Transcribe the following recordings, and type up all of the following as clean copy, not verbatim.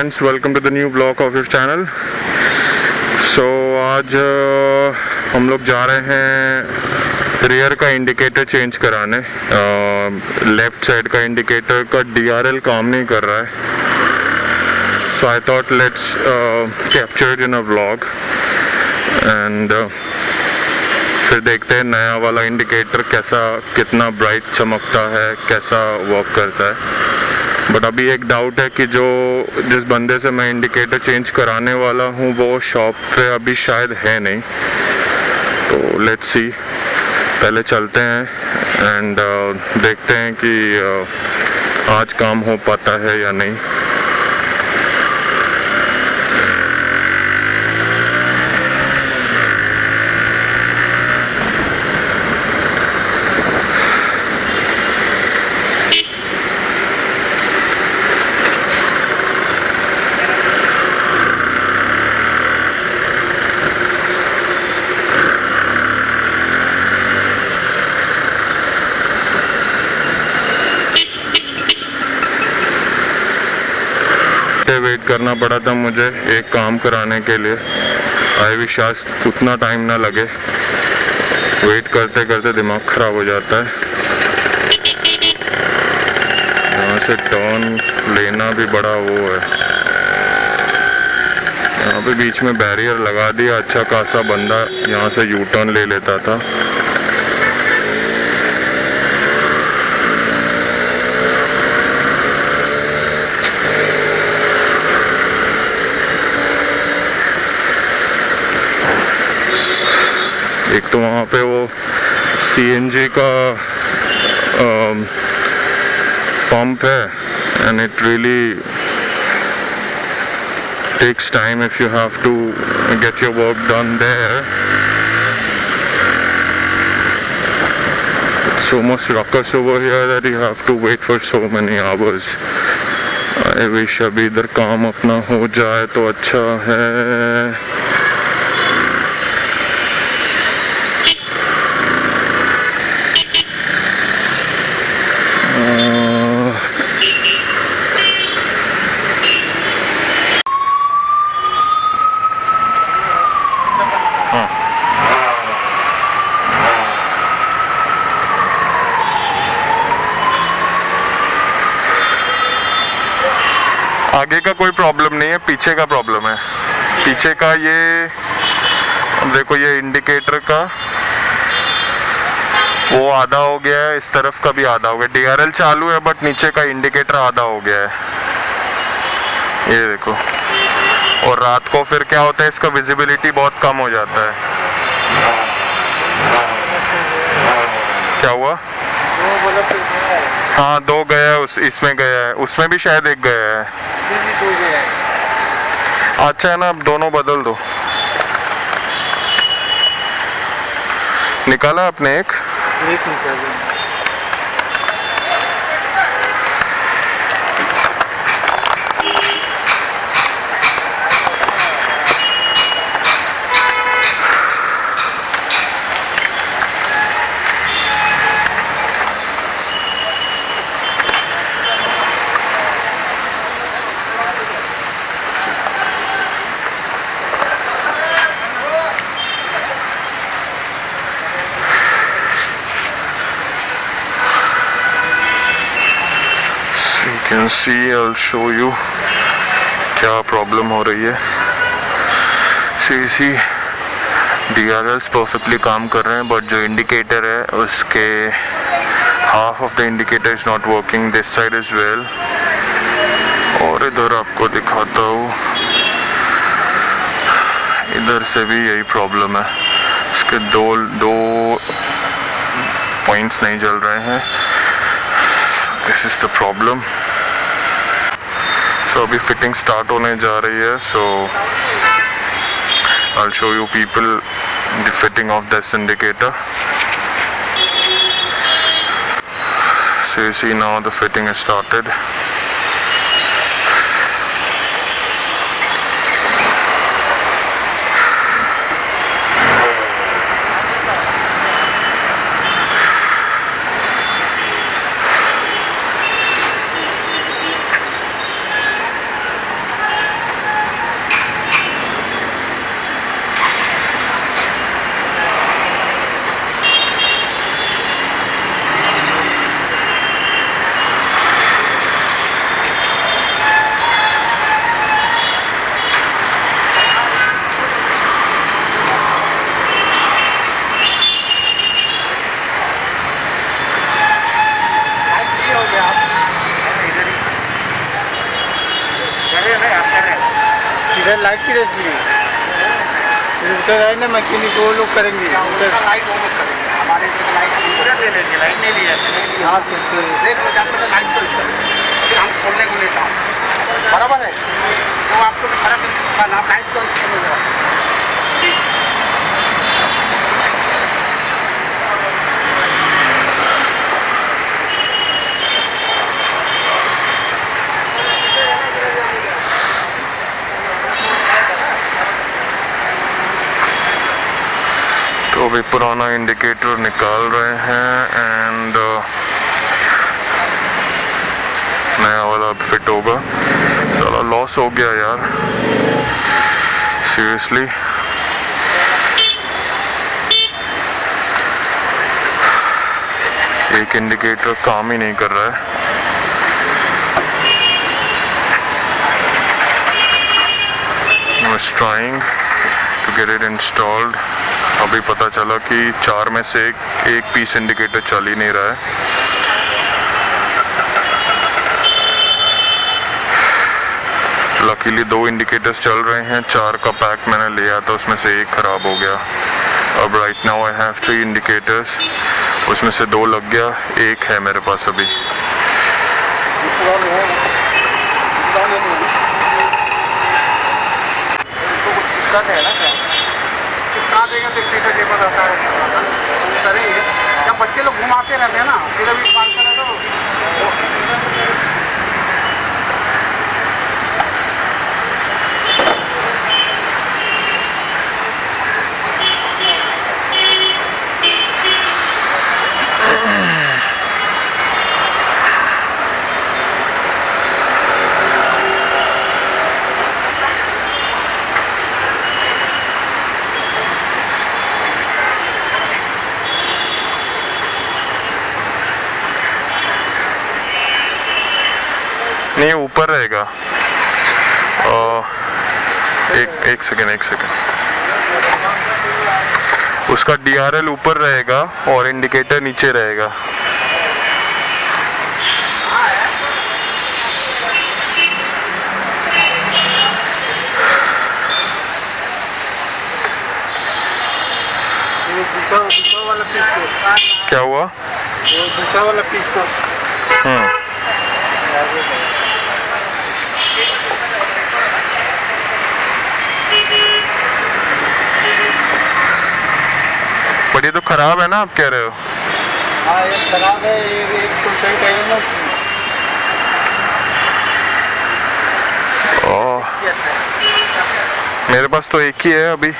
Friends, welcome to the new blog of your channel. So आज हम लोग जा रहे हैं रियर का इंडिकेटर चेंज कराने। लेफ्ट साइड का इंडिकेटर का DRL काम नहीं कर रहा है, so I thought let's capture it in a vlog and फिर देखते हैं नया वाला इंडिकेटर कितना ब्राइट चमकता है, कैसा वर्क करता है। बट अभी एक डाउट है कि जिस बंदे से मैं इंडिकेटर चेंज कराने वाला हूँ वो शॉप पे अभी शायद है नहीं, तो लेट्स सी। पहले चलते हैं एंड देखते हैं कि आज काम हो पाता है या नहीं। वेट करना पड़ा था मुझे एक काम कराने के लिए। आई विश आज उतना टाइम ना लगे, वेट करते करते दिमाग खराब हो जाता है। यहाँ से टर्न लेना भी बड़ा वो है। यहाँ पे बीच में बैरियर लगा दिया, अच्छा खासा बंदा यहाँ से यू टर्न ले लेता था। एक तो वहाँ पे वो CNG का पंप है and it really takes time if you have to get your work done there. So much ruckus over here that you have to wait for so many hours. I wish अभी इधर काम अपना हो जाए तो अच्छा है। आगे का कोई प्रॉब्लम नहीं है, पीछे का प्रॉब्लम है। पीछे का ये देखो, ये इंडिकेटर का वो आधा हो गया है, इस तरफ का भी आधा हो गया। DRL चालू है बट नीचे का इंडिकेटर आधा हो गया है, ये देखो। और रात को फिर क्या होता है, इसका विजिबिलिटी बहुत कम हो जाता है। क्या हुआ? हाँ, 2 गया है, इसमें गया है, उसमें भी शायद 1 गया है। अच्छा है ना, अब दोनों बदल दो। निकाला आपने एक निकाला। Can see, I'll show you क्या प्रॉब्लम हो रही है। see DRLs परफेक्टली काम कर रहे हैं बट जो इंडिकेटर है उसके half of the indicator is not working this side is well. और इधर आपको दिखाता हूँ, इधर से भी यही प्रॉब्लम है, इसके दो पॉइंट्स नहीं जल रहे हैं। This is the problem. तो अभी फिटिंग स्टार्ट होने जा रही है, सो I'll show you people the fitting of this indicator. So you see now the fitting is started. Light की रेस भी उधर है ना, मैकेनिक वो लोग करेंगे, उधर लाइट वो लोग करेंगे, हमारे लाइट ले लेंगे, लाइट नहीं लिया हाँ देखो जाकर तो लाइट तो फिर हम खोलने को लेता हूँ, बराबर है तो आपको भी फर्क नाम लाइट तो समझ। तो अभी पुराना इंडिकेटर निकाल रहे हैं एंड नया वाला फिट होगा। साला लॉस हो गया यार, सीरियसली। एक इंडिकेटर काम ही नहीं कर रहा है। I was trying to get it installed। अभी पता चला कि 4 में से एक पीस इंडिकेटर चल ही नहीं रहा है। लकीली 2 इंडिकेटर्स चल रहे हैं, 4 का पैक मैंने लिया था, उसमें से एक खराब हो गया। अब right now I have 3 indicators, उसमें से 2 लग गया, एक है मेरे पास अभी। जब बच्चे लोग घुमाते रहते हैं ना, फिर अभी पार करें तो नहीं, ऊपर रहेगा। एक सेकेंड, उसका DRL ऊपर रहेगा और इंडिकेटर नीचे रहेगा। दूसरा वाला पीस को क्या हुआ? वो दूसरा वाला पीस को बट ये तो खराब है ना, आप कह रहे हो? हाँ ये खराब है, ये तो सही कहिए ना। ओह, मेरे पास तो एक ही है अभी। एक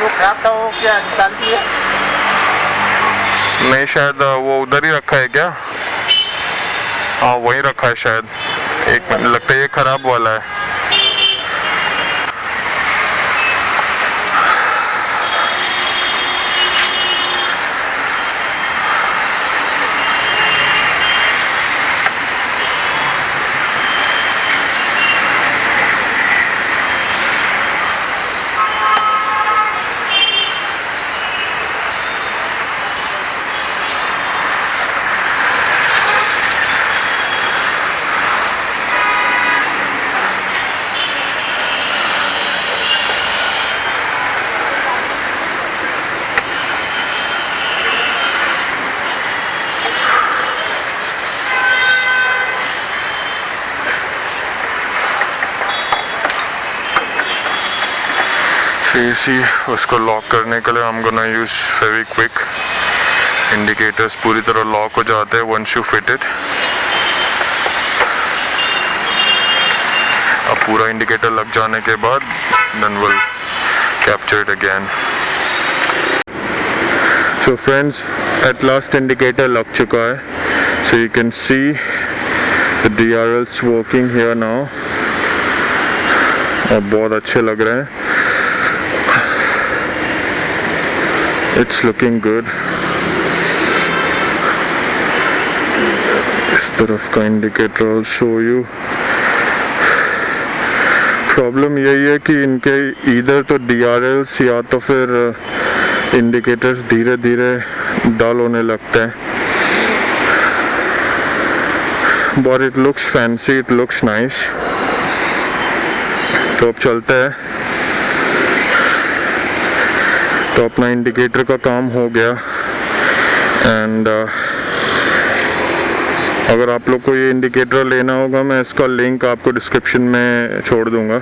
जो खराब था वो क्या निकाल दिया? नहीं, शायद वो उधर ही रखा है क्या? हाँ वहीं रखा है शायद। एक मिनट, लगता है ये खराब वाला है। AC उसको लॉक करने के लिए I'm gonna use Fevikwik. Indicators पूरी तरह लॉक हो जाते हैं once you fit it। अब पूरा इंडिकेटर लग जाने के बाद then we'll capture it again। So friends, at last indicator लग चुका है। So you can see the DRLs working here now। और बहुत अच्छे लग रहे हैं। It's looking good। इस तरफ का indicator I'll show you। Problem यही है कि इनके इधर तो DRLs या तो फिर इंडिकेटर्स धीरे धीरे डल होने लगते हैं। But it looks fancy, it looks nice। तो अब चलते हैं। तो अपना इंडिकेटर का काम हो गया। एंड अगर आप लोग को ये इंडिकेटर लेना होगा, मैं इसका लिंक आपको डिस्क्रिप्शन में छोड़ दूंगा,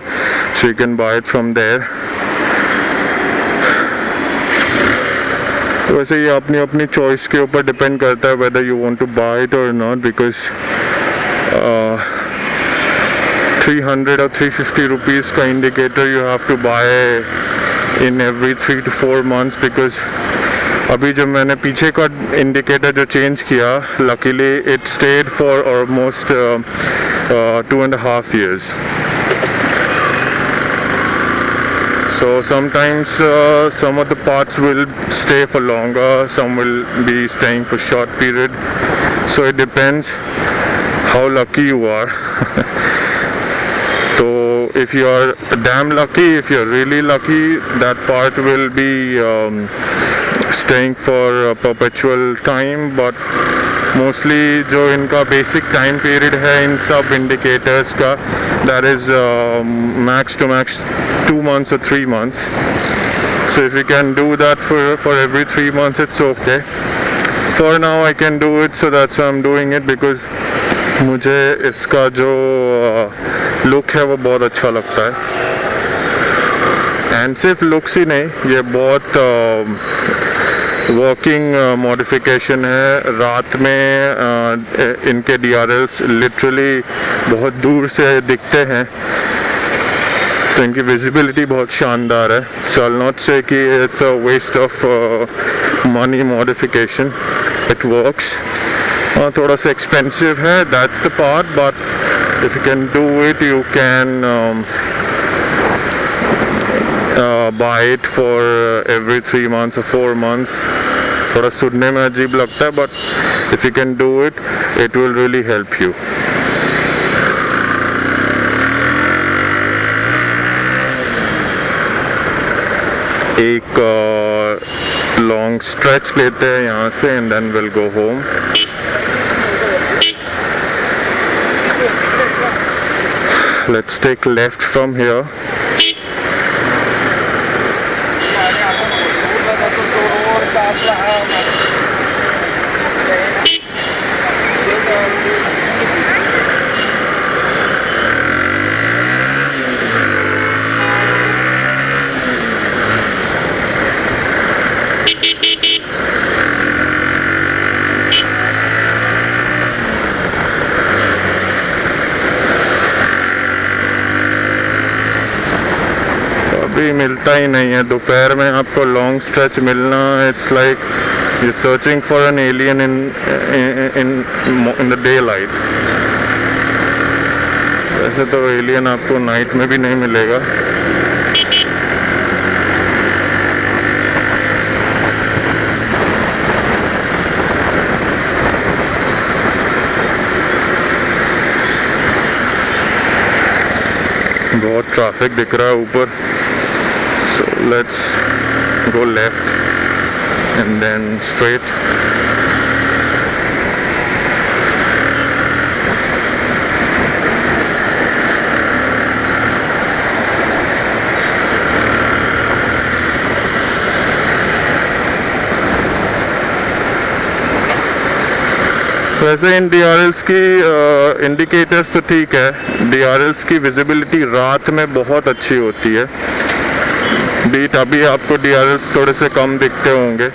so you can buy it from there. वैसे ये अपनी अपनी चॉइस के ऊपर डिपेंड करता है whether you want to buy it और नॉट, बिकॉज 300 or 350 रुपीज़ का indicator you have to buy in every 3 to 4 months, because अभी जब मैंने पीछे का इंडिकेटर जो चेंज किया, luckily it stayed for almost 2.5 years. So sometimes some of the parts will stay for longer, some will be staying for short period. So it depends how lucky you are. So if you are damn lucky, if you're really lucky, that part will be staying for a perpetual time. But mostly जो इनका basic time period है इन सब indicators का, that is max to max 2 months or 3 months. So if you can do that for every 3 months, it's okay. For now I can do it, so that's why I'm doing it, because मुझे इसका जो look है वो बहुत अच्छा लगता है। And सिर्फ लुक्स ही नहीं, ये बहुत वर्किंग मॉडिफिकेशन है। रात में इनके DRLs लिटरली बहुत दूर से दिखते हैं, तो इनकी विजिबिलिटी बहुत शानदार है। So I will not say कि it's a waste of money modification, it works. थोड़ा सा एक्सपेंसिव है, that's the part, but if you can do it, you can buy it for every 3 months or 4 months. थोड़ा सुनने में अजीब लगता है, but if you can do it, it will really help you. एक लॉन्ग स्ट्रेच लेते हैं यहाँ से, and then will go home. Let's take left from here. अभी मिलता ही नहीं है, दोपहर में आपको लॉन्ग स्ट्रेच मिलना, it's like you searching for an alien in the day light. वैसे तो एलियन आपको नाइट में भी नहीं मिलेगा। बहुत ट्रैफिक दिख रहा है ऊपर, so let's go left and then straight. वैसे इन DRLs की इंडिकेटर्स तो ठीक है, DRLs की विजिबिलिटी रात में बहुत अच्छी होती है। बीट अभी आपको DRLs थोड़े से कम दिखते होंगे।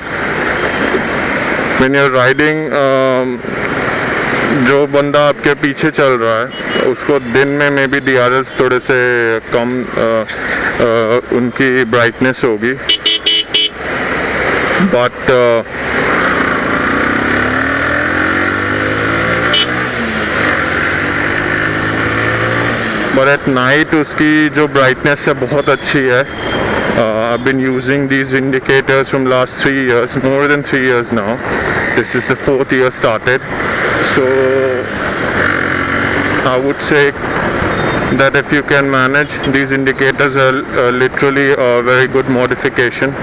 When you're riding, जो बंदा आपके पीछे चल रहा है उसको दिन में मे बी DRLs थोड़े से कम उनकी ब्राइटनेस होगी, बट एट नाइट उसकी जो ब्राइटनेस है बहुत अच्छी है। I've been using these indicators from last 3 years, more than 3 years now. This is the 4th year started. So I would say that if you can manage, these indicators are literally a very good modification.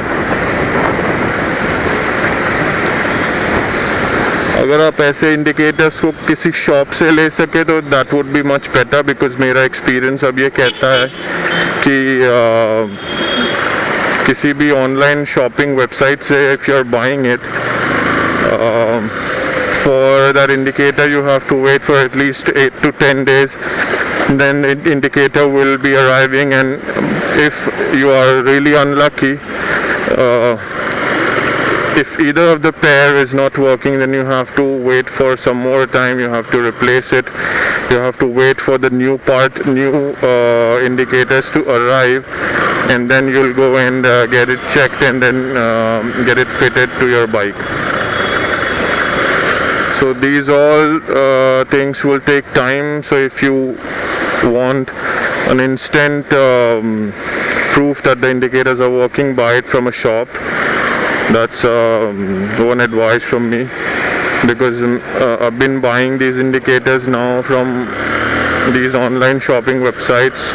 अगर आप ऐसे indicators को किसी shop से ले सके तो that would be much better, because मेरा एक्सपीरियंस अब ये कहता है कि किसी भी ऑनलाइन शॉपिंग वेबसाइट से if you are buying it, for that indicator you have to wait for at least 8 to 10 days, then the indicator will be arriving, and if you are really unlucky, if either of the pair is not working, then you have to wait for some more time. You have to replace it. You have to wait for the new indicators to arrive, and then you'll go and get it checked and then get it fitted to your bike. So these all things will take time. So if you want an instant proof that the indicators are working, buy it from a shop. That's one advice from me, because I've been buying these indicators now from these online shopping websites,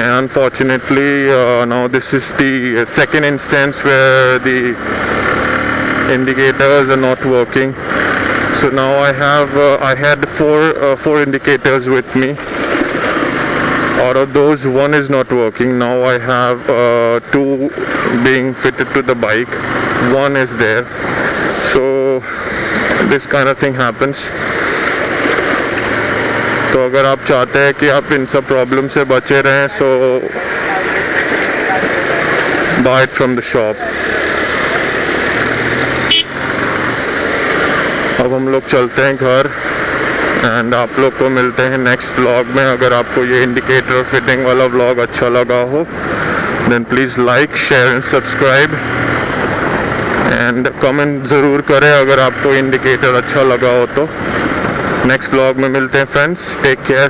and unfortunately now this is the second instance where the indicators are not working. So now I had four indicators with me. Out of those, one is not working. Now I have two being fitted to the bike. One is there. So this kind of thing happens. तो अगर आप चाहते हैं कि आप इन सब problem से बचे रहें, so buy it from the shop. अब हम लोग चलते हैं घर, एंड आप लोग को मिलते हैं नेक्स्ट व्लॉग में. अगर आपको ये इंडिकेटर फिटिंग वाला व्लॉग अच्छा लगा हो, then please like, share and subscribe, and comment ज़रूर करें अगर आपको इंडिकेटर अच्छा लगा हो तो. नेक्स्ट व्लॉग में मिलते हैं फ्रेंड्स. Take care.